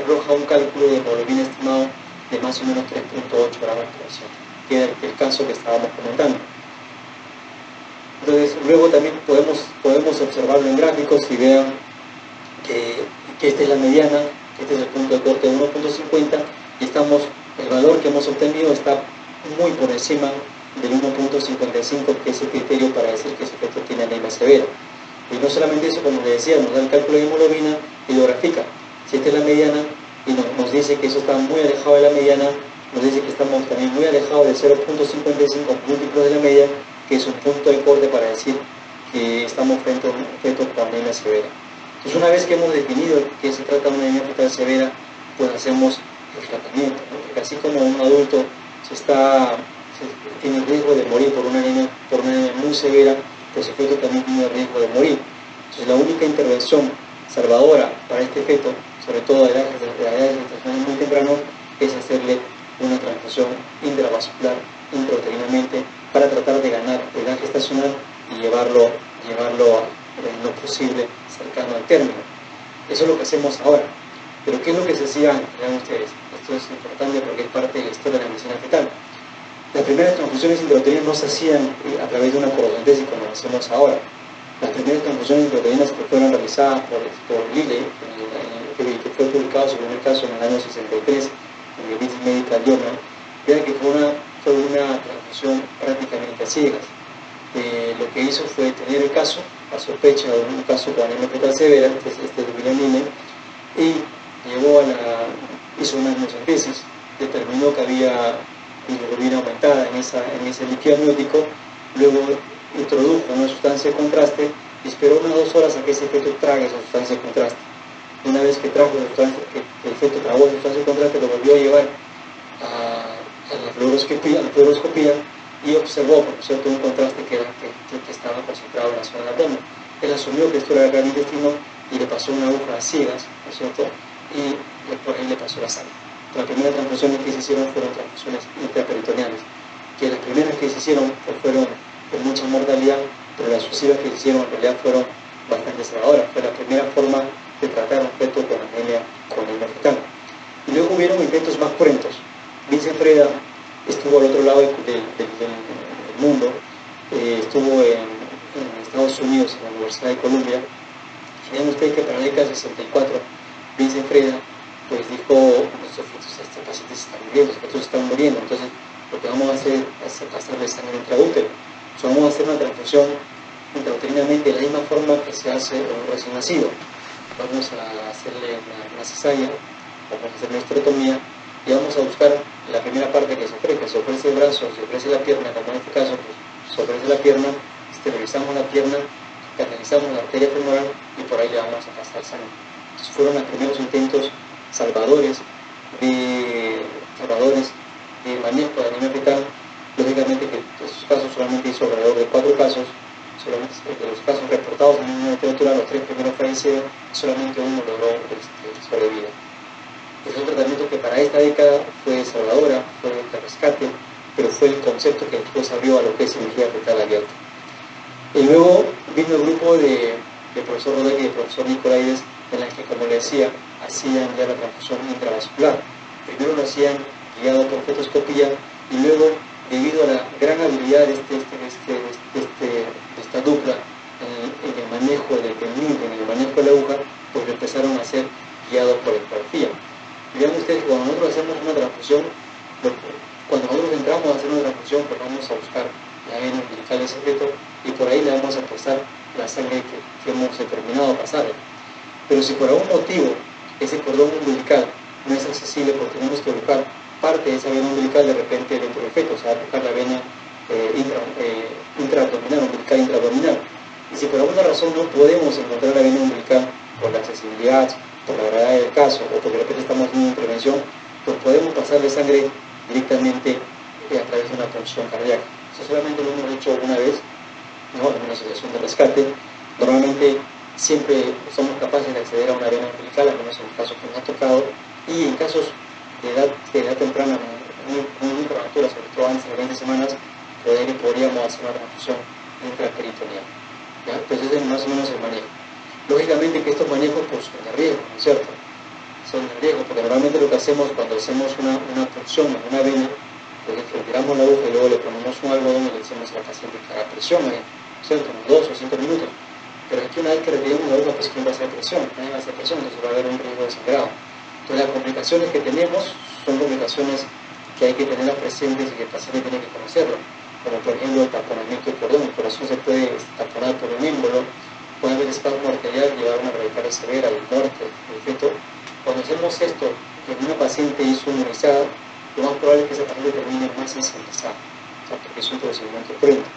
arroja un cálculo de hemoglobina estimado de más o menos 3.8 gramos por decilitro, que era el caso que estábamos comentando. Entonces, luego también podemos observarlo en gráficos y vean que esta es la mediana, este es el punto de corte de 1.50, y el valor que hemos obtenido está muy por encima del 1.55, que es el criterio para decir que ese feto tiene anemia severa. Y no solamente eso, como les decía, nos da el cálculo de hemoglobina y lo grafica. Si esta es la mediana y nos dice que eso está muy alejado de la mediana, nos dice que estamos también muy alejados de 0.55 múltiplos de la media, que es un punto de corte para decir que estamos frente a un feto con anemia severa. Entonces, una vez que hemos definido que se trata de una anemia fetal severa, pues hacemos el tratamiento, ¿no? Porque así como un adulto tiene riesgo de morir por una anemia muy severa, pues el feto también tiene riesgo de morir. Entonces, la única intervención salvadora para este feto, sobre todo a edades gestacionales muy tempranos, es hacerle una transfusión intravascular intrauterínamente para tratar de ganar edad gestacional y llevarlo en lo posible cercano al término. Eso es lo que hacemos ahora. Pero ¿qué es lo que se hacía antes? Vean ustedes, esto es importante porque es parte de la historia de la medicina fetal. Las primeras transfusiones intrauterinas no se hacían a través de una corocentesis como lo hacemos ahora. Las primeras transfusiones intrauterinas que fueron realizadas por Lilly, que fue publicado su primer caso en el año 63 en el British Medical Journal, vean que fue una transfusión prácticamente a ciegas. Lo que hizo fue tener el caso, a sospecha de un caso con anemia fetal severa, este de William Lilly, y hizo una amniocentesis, determinó que había bilirrubina aumentada en ese líquido amniótico, luego introdujo una sustancia de contraste y esperó unas 2 horas a que ese feto trague esa sustancia de contraste. Una vez que trajo la sustancia, que el feto tragó la sustancia de contraste, lo volvió a llevar a la fluoroscopía y observó, por cierto, un contraste que estaba concentrado en la zona del abdomen. Él asumió que esto era el gran intestino y le pasó una aguja a ciegas, ¿no es cierto? y por ahí le pasó la sangre. Las primeras transfusiones que se hicieron fueron transfusiones intraperitoneales, que las primeras que se hicieron pues, fueron con mucha mortalidad, pero las sucesivas que se hicieron en realidad fueron bastante salvadoras. Fue la primera forma de tratar a un feto con anemia fetal. Y luego hubieron intentos más cruentos. Vincent Freda estuvo al otro lado del mundo, estuvo en Estados Unidos, en la Universidad de Columbia. Vean ustedes que para la década de 64, Vincent Freda pues dijo, nuestros fetos, estos pacientes están muriendo, los fetos están muriendo, entonces lo que vamos a hacer es pasarle sangre intraútero. Vamos a hacer una transfusión intrauterinamente de la misma forma que se hace a un recién nacido. Vamos a hacerle una cesárea, vamos a hacer una histerectomía y vamos a buscar la primera parte que se ofrece el brazo, se ofrece la pierna, como en este caso, pues, se ofrece la pierna, esterilizamos la pierna, catalizamos la arteria femoral y por ahí le vamos a pasar sangre. Entonces fueron los primeros intentos salvadores de manejo de anemia fetal. Lógicamente que estos casos solamente hizo alrededor de 4 casos, solamente de los casos reportados en la literatura, los 3 primeros fallecieron, solamente uno logró sobrevivir. Es un tratamiento que para esta década fue salvadora, fue de rescate, pero fue el concepto que después abrió a lo que es cirugía fetal abierta. Y luego vino el grupo de profesor Rodríguez y de profesor Nicolaides, en la que, como le decía, hacían ya la transfusión intravascular. Primero lo hacían guiado por fetoscopía y luego, debido a la gran habilidad de esta dupla en el manejo del niño, en el manejo de la aguja, pues lo empezaron a hacer guiado por ecografía. Y vean ustedes que cuando nosotros hacemos una transfusión, cuando nosotros entramos a hacer una transfusión, pues vamos a buscar la vena umbilical de ese feto y por ahí le vamos a pasar la sangre que hemos determinado pasar. Pero si por algún motivo ese cordón umbilical no es accesible porque tenemos que buscar parte de esa vena umbilical de repente dentro del feto, o sea, buscar la vena intraabdominal, umbilical intraabdominal. Y si por alguna razón no podemos encontrar la vena umbilical por la accesibilidad, por la gravedad del caso o porque de repente estamos en una intervención, pues podemos pasarle sangre directamente a través de una punción cardíaca. Eso solamente lo hemos hecho una vez, ¿no? En una asociación de rescate. Normalmente siempre somos capaces de acceder a una vena umbilical, al menos en el caso que nos ha tocado, y en casos de edad temprana, muy prematura, sobre todo antes de 20 semanas, podríamos hacer una transfusión intraperitoneal. Entonces ese es más o menos el manejo. Lógicamente que estos manejos pues, son de riesgo, ¿no es cierto? Son de riesgo, porque normalmente lo que hacemos cuando hacemos una punción en una vena, pues retiramos la aguja y luego le ponemos un algodón y le decimos a la paciente que haga presión, ¿no es cierto? Unos 2 o 5 minutos. Pero aquí una vez que retiramos la aguja, pues ¿quién va a hacer presión? Nadie va a hacer presión, entonces va a haber un riesgo de sangrado. Entonces las complicaciones que tenemos son complicaciones que hay que tenerlas presentes y que el paciente tiene que conocerlo, como por ejemplo el taponamiento del cordón. El corazón se puede taponar por un émbolo, puede haber espasmo arterial, llevar a una bradicardia severa y muerte del feto. Cuando hacemos esto en una paciente inmunizada, lo más probable es que esa paciente termine más sensibilizada, porque es un procedimiento cruento.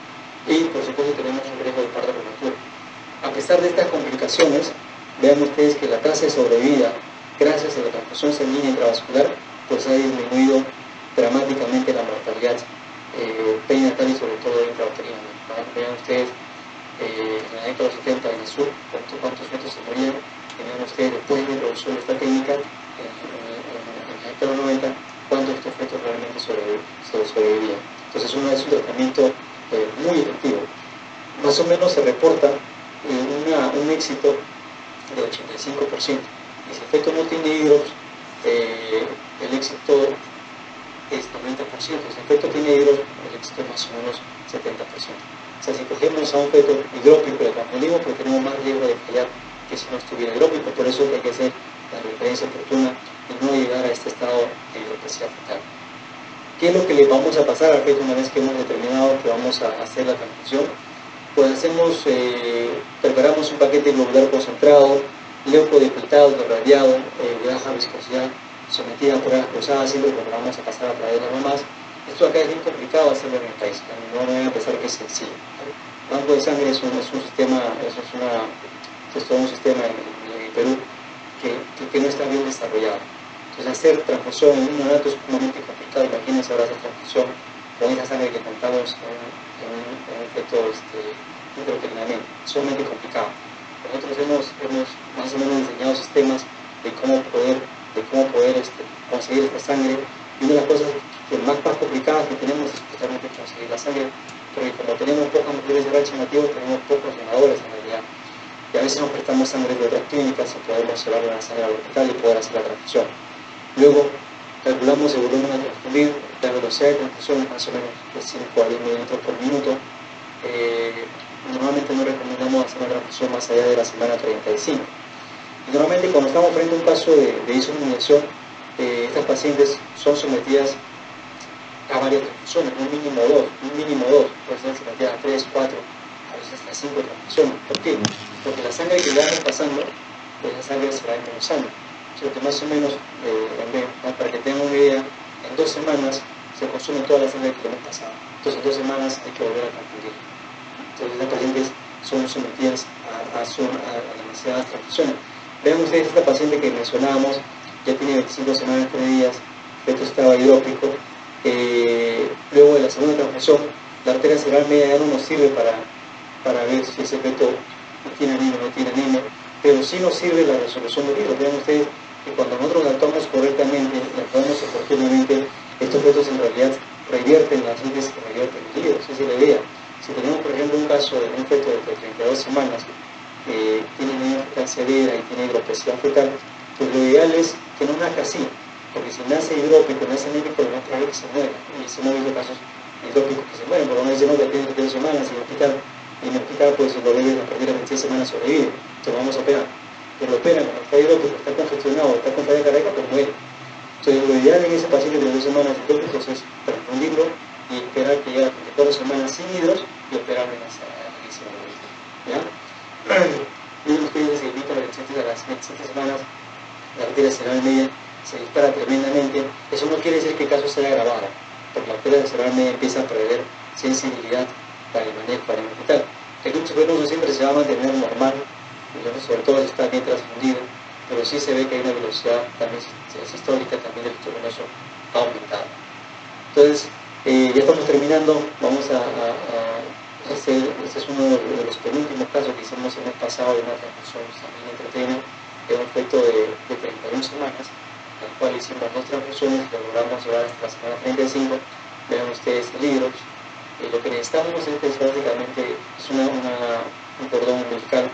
Y por supuesto tenemos un riesgo de parto prematuro. A pesar de estas complicaciones, vean ustedes que la tasa de sobrevida, gracias a la transfusión sanguínea intravascular, pues ha disminuido dramáticamente la mortalidad perinatal y sobre todo intrauterina. Vean ustedes en la década de los 70 en el sur, cuántos fetos se morían. Vean ustedes después de la introducción de esta técnica, en la década de los 90, cuántos de estos fetos realmente sobrevivían. Entonces es un tratamiento muy efectivo. Más o menos se reporta un éxito de 85%. Y si el feto no tiene hidrops, el éxito es 90%. Si el feto tiene hidrops, el éxito es más o menos 70%. O sea, si cogemos a un feto hidrópico y le confundimos, pues tenemos más riesgo de fallar que si no estuviera hidrópico. Por eso hay que hacer la referencia oportuna y no llegar a este estado de hidropesía fetal. ¿Qué es lo que le vamos a pasar al feto una vez que hemos determinado que vamos a hacer la transfusión? Pues preparamos un paquete globular concentrado, leucodepletado, irradiado, de baja viscosidad, sometida a pruebas cruzadas, siempre que lo vamos a pasar a través de las mamás. Esto acá es bien complicado hacerlo en el país, no me voy a pensar que es sencillo. El banco de sangre es un sistema, es todo un sistema en Perú que no está bien desarrollado. Entonces hacer transfusión en un neonato es sumamente complicado. Imagínense ahora hacer transfusión con esa sangre que contamos en un feto intrauterinamente, es sumamente complicado. Nosotros hemos más o menos diseñado sistemas de cómo poder conseguir esta sangre. Y una de las cosas más complicadas que tenemos es justamente conseguir la sangre, porque como tenemos pocas mujeres de RH negativo, tenemos pocos donadores en realidad. Y a veces nos prestamos sangre de otras clínicas y podemos llevarle la sangre al hospital y poder hacer la transfusión. Luego, calculamos el volumen a transfundir, la velocidad de transfusión más o menos de 5 a 10 mililitros por minuto. Normalmente no recomendamos hacer una transfusión más allá de la semana 35. Y normalmente cuando estamos frente a un caso de disminución, estas pacientes son sometidas a varias transfusiones, un mínimo dos, puede ser sometidas a 3, 4, a veces hasta 5 transfusiones. ¿Por qué? Porque la sangre que le vamos pasando, pues la sangre se va endulzando. O sea que más o menos, para que tengan una idea, en 2 semanas se consume toda la sangre que le hemos pasado. Entonces en 2 semanas hay que volver a transfundir. Entonces las pacientes son sometidas a demasiadas transfusiones. Vean ustedes esta paciente que mencionábamos, ya tiene 25 semanas, 3 días, feto estaba hidrópico. Luego de la segunda transfusión, la arteria cerebral media ya no nos sirve para ver si ese feto tiene anemia o no tiene anemia, pero sí nos sirve la resolución de líquidos. Vean ustedes que cuando nosotros actuamos correctamente y actuamos oportunamente, estos fetos en realidad revierten la síntesis que revierten los líquidos. Esa es la idea. Si tenemos, por ejemplo, un caso de un feto de 32 semanas que tiene anemia fetal severa y tiene hidropresión fetal, pues lo ideal es que no nazca así, porque si nace hidrópico, nace anémico, lo más probable es que se muera. Y si no ha habido casos hidrópicos que se mueren, por lo menos dicen que tiene 32 semanas y en el hospital pues lo bebé a partir de 26 semanas sobrevive, entonces lo vamos a operar. Pero lo operan, cuando está hidrópico, está congestionado, está con falla cardíaca, pues muere. Entonces lo ideal en ese paciente de 2 semanas hidrópicos es transfundirlo y esperar que llegue a 34 semanas sin hidros y operarlo en esa momento. ¿Ya? Miren ustedes el mito de las 27 semanas, la arteria cerebral media se dispara tremendamente. Eso no quiere decir que el caso se haya agravado, porque la arteria cerebral media empieza a perder sensibilidad para el manejo fetal. El flujo venoso siempre se va a mantener normal, sobre todo si está bien transfundido, pero sí se ve que hay una velocidad también sistólica, también del flujo venoso ha aumentado. Entonces, ya estamos terminando. Vamos este es uno de los penúltimos casos que hicimos el mes pasado de una transfusión también entretenida de un feto de 31 semanas, al cual hicimos 2 transfusiones y lo logramos llevar hasta la semana 35. Vean ustedes el libro. Lo que necesitamos es básicamente un cordón umbilical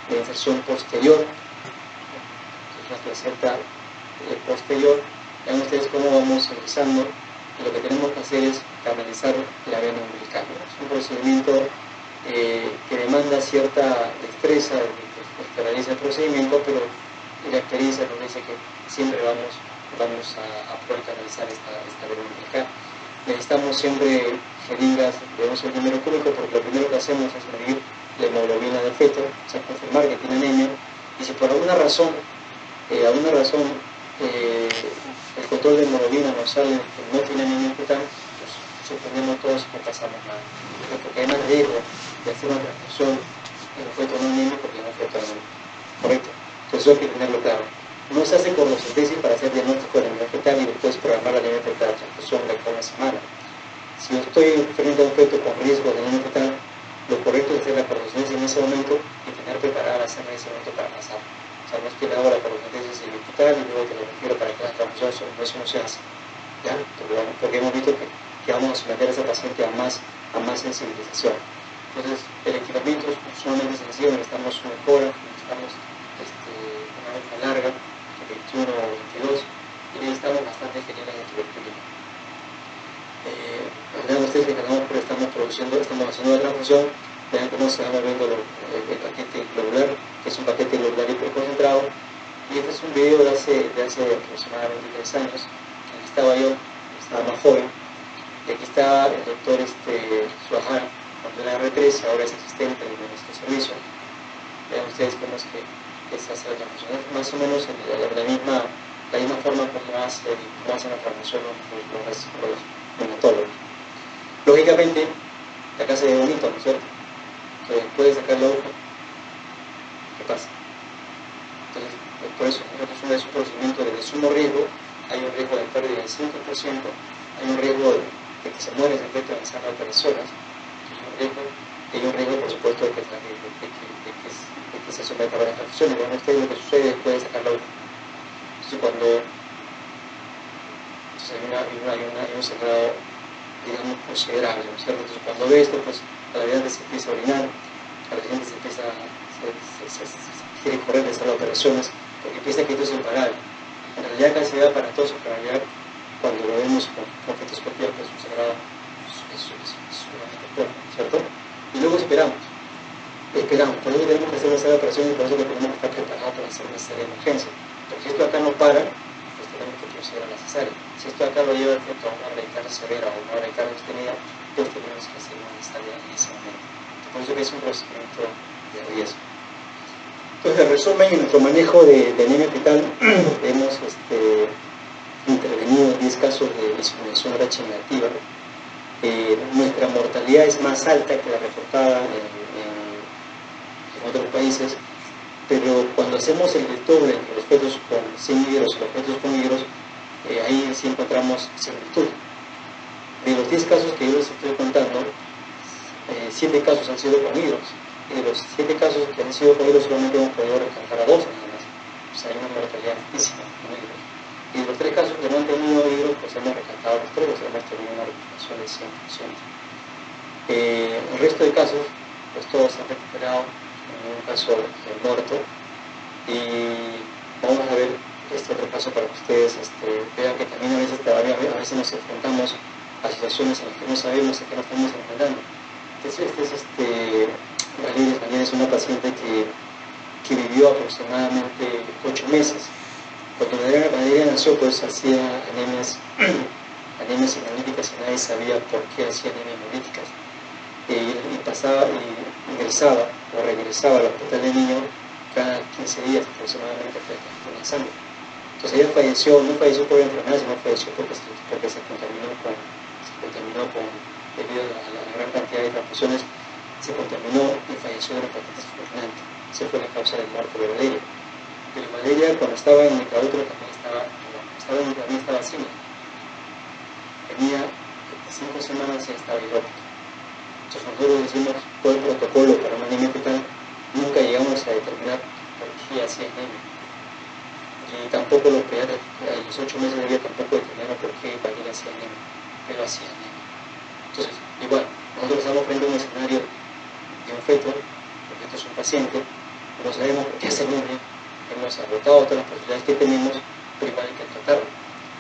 de inserción posterior, es una placenta posterior. Vean ustedes cómo vamos ingresando. Lo que tenemos que hacer es canalizar la vena umbilical. Es un procedimiento que demanda cierta destreza de que realiza el procedimiento, pero la experiencia nos dice que siempre vamos a poder canalizar esta vena umbilical. Necesitamos siempre jeringas de un centímetro cúbico, porque lo primero que hacemos es medir la hemoglobina del feto, o sea, confirmar que tiene anemia, y si por alguna razón el control de hemoglobina nos sale que no tiene anemia fetal, pues suspendemos todos y no pasamos nada. Porque hay más riesgo de hacer una transfusión en un feto no anémico que en un feto anémico. ¿Correcto? Entonces eso hay que tenerlo claro. No se hace cordocentesis para hacer diagnóstico de anemia fetal y después programar la anemia fetal de transfusión de cada semana. Si yo estoy frente a un feto con riesgo de anemia fetal, lo correcto es hacer la cordocentesis en ese momento y tener preparada la sangre en ese momento para pasar. O sea, no es que le hago la cordocentesis en el hospital y luego te lo refiero para que la transfusión, eso no se hace. ¿Ya? Porque hemos visto que vamos a someter a esa paciente a más sensibilización. Entonces, el equipamiento es sumamente sencillo, necesitamos una cora, necesitamos una vena larga, 21 o 22, y necesitamos bastante jeringas de tuberculina. Vean ustedes que estamos haciendo la transfusión. Vean cómo se va moviendo el paquete globular, que es un paquete globular hiperconcentrado. Y este es un video de hace aproximadamente 3 años. Aquí estaba yo, estaba más joven, y aquí está el doctor Suahar, cuando era R3, ahora es asistente de nuestro servicio. Vean ustedes cómo es que se hace la transfusión, más o menos la misma forma como hacen la transfusión los hematólogos. Lógicamente, acá se ve bonito, ¿no es cierto? Entonces, puede sacar la hoja. ¿Qué pasa? Entonces, por eso es un procedimiento de sumo riesgo. Hay un riesgo de pérdida del 5%, hay un riesgo de que se muere ese feto en las 4 horas, hay un riesgo hay un riesgo, por supuesto, de que se someta a varias transfusiones. Vean ustedes lo que sucede después de sacar la última. Entonces, cuando hay un sangrado, digamos, considerable, ¿no es cierto? Entonces, cuando ve esto, pues a la gente se empieza a orinar, a la gente se quiere correr de hacer las operaciones, porque piensa que esto es imparável. En realidad, casi da aparatoso, pero en realidad, cuando lo vemos con fetoscopía, pues un sangrado es sumamente fuerte, ¿cierto? Y luego esperamos, por eso tenemos que hacer una serie de operaciones y por eso que tenemos que estar preparados para hacer una serie de emergencia. Porque si esto acá no para, pues tenemos que proceder a la cesárea. Si esto acá lo lleva efecto a una bradicardia severa o una bradicardia sostenida, pues tenemos que hacer una cesárea en ese momento. Por eso que es un procedimiento de riesgo. Entonces, en resumen, en nuestro manejo de anemia fetal hemos intervenido en 10 casos de disminución RH negativa. Nuestra mortalidad es más alta que la reportada en otros países, pero cuando hacemos el doble entre los fetos con sin higros y los fetos con higros, ahí sí encontramos similitud. De los 10 casos que yo les estoy contando, 7 casos han sido con higros, y de los 7 casos que han sido con higros solamente hemos podido rescatar a 2 nada más. O sea, hay una mortalidad altísima con higros. Y de los 3 casos que no han tenido higros, pues hemos rescatado los 3, o sea, hemos tenido una recuperación del 100%. El resto de casos, pues todos se han recuperado, en un caso muerto. Y vamos a ver este otro caso para que ustedes vean que también a veces nos enfrentamos a situaciones en las que no sabemos a qué nos estamos enfrentando. Valeria es una paciente que vivió aproximadamente 8 meses. Cuando Valeria nació, pues hacía anemias hemolíticas y nadie sabía por qué hacía anemias hemolíticas. Y ingresaba o regresaba al hospital de niño cada 15 días aproximadamente con la sangre. Entonces ella falleció, no falleció por enfermedad, sino falleció porque se contaminó debido a la gran cantidad de transfusiones, se contaminó y falleció de una hepatitis fulminante. Esa fue la causa de muerte de Valeria. Pero Valeria, cuando estaba en el intraútero, también estaba así. Tenía 25 semanas y estaba hidrópica. Entonces nosotros decimos, por el protocolo para una anemia fetal, nunca llegamos a determinar por qué hacía anemia. Y tampoco los pediatras, a los 8 meses de vida, tampoco determinaron por qué Valeria hacía anemia, pero hacía anemia. Entonces, igual, nosotros estamos frente a un escenario de un feto, porque esto es un paciente, no sabemos por qué hace anemia, hemos agotado todas las posibilidades que tenemos, pero igual hay que tratarlo.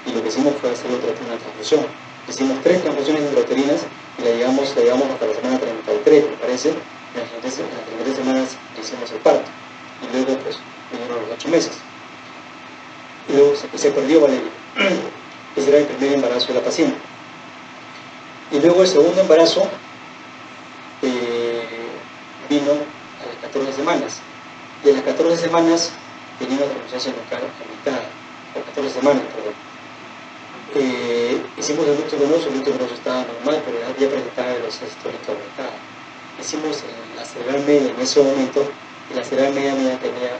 Y lo que hicimos fue hacer una transfusión. Hicimos 3 transfusiones intrauterinas y la llevamos hasta la semana 33, me parece. En las primeras semanas hicimos el parto. Y luego, pues, vinieron los 8 meses. Y luego se perdió Valeria. Ese era el primer embarazo de la paciente. Y luego el segundo embarazo vino a las 14 semanas. Y a las 14 semanas tenía una transfusión local aumentada. A 14 semanas, perdón. Hicimos el ducto venoso estaba normal, pero ya presentaba velocidad histórica aumentada. Hicimos la cerebral media en ese momento, y la cerebral media tenía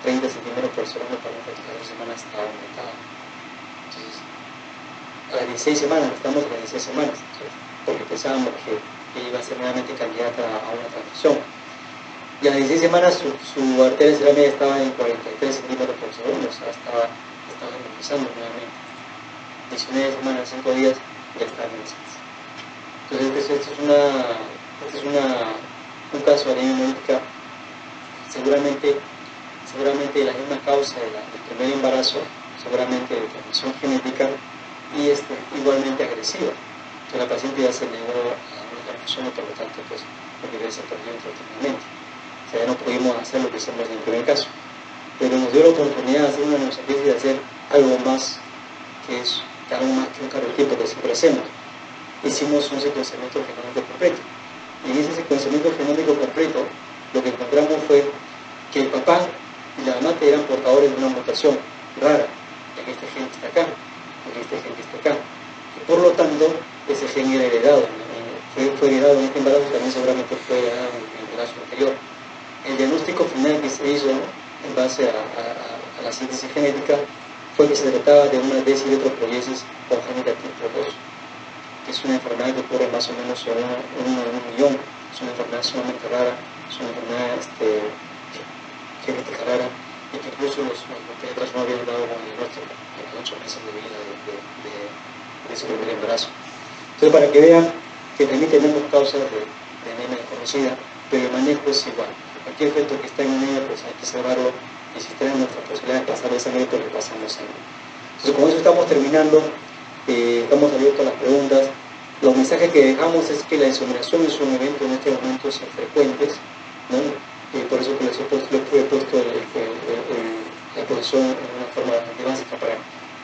30 centímetros por segundo para un feto de 14 semanas, estaba aumentada. Entonces, a las 16 semanas, estamos a las 16 semanas, porque pensábamos que iba a ser nuevamente candidata a una transfusión. Y a las 16 semanas su arteria cerebral media estaba en 43 centímetros por segundo, o sea, estaba empezando nuevamente. 19 semanas, 5 días, ya está en licencia. Entonces, este es un caso de anemia hemolítica seguramente la misma causa del primer embarazo, seguramente de transmisión genética y igualmente agresiva. Entonces la paciente ya se negó a una transfusión y por lo tanto pues el bebé se perdió intrauteramente. O sea, ya no pudimos hacer lo que hicimos en el primer caso. Pero nos dio la oportunidad de hacer una neocentesis y de hacer algo más que un cariotipo que siempre hacemos. Hicimos un secuenciamiento genómico completo. Y en ese secuenciamiento genómico completo, lo que encontramos fue que el papá y la mamá eran portadores de una mutación rara en este gen que está acá, en este gen que está acá. Y por lo tanto, ese gen era heredado. Fue heredado en este embarazo, también seguramente fue heredado en el embarazo anterior. El diagnóstico final que se hizo en base a la síntesis genética fue que se trataba de una deshidratropoiesis congénita tipo 2, que es una enfermedad que ocurre más o menos en un millón, es una enfermedad sumamente rara, es una enfermedad genética rara, y que incluso los pediatras no habían dado con el diagnóstico a los 8 meses de vida de ese primer embarazo. Entonces, para que vean que también tenemos causas de anemia desconocida, pero el manejo es igual. Cualquier efecto que está en anemia, pues hay que salvarlo, y si tenemos nuestra posibilidad de pasar de sangre, pues le pasamos sangre. Entonces, con eso estamos terminando, estamos abiertos a las preguntas. Los mensajes que dejamos es que la insomniación es un evento en este momento frecuentes, ¿no? Por eso que les he puesto la exposición en una forma bastante básica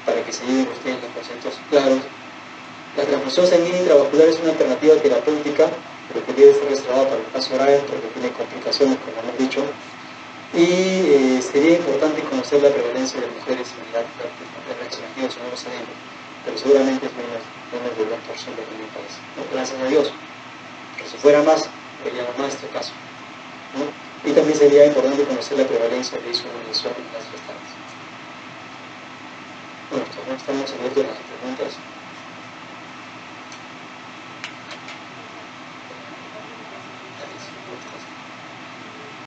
para que se lleven ustedes los conceptos claros. La transfusión sanguínea intravascular es una alternativa terapéutica, pero que debe ser reservada para los casos graves porque tiene complicaciones, como hemos dicho. Y sería importante conocer la prevalencia de mujeres en edad de reaccionativos, no lo sabemos, pero seguramente es menos del 2% en el país, ¿no? Gracias a Dios. Pero si fuera más, sería más este caso, ¿no? Y también sería importante conocer la prevalencia de inmunización en las restantes. Bueno, estamos abiertos a las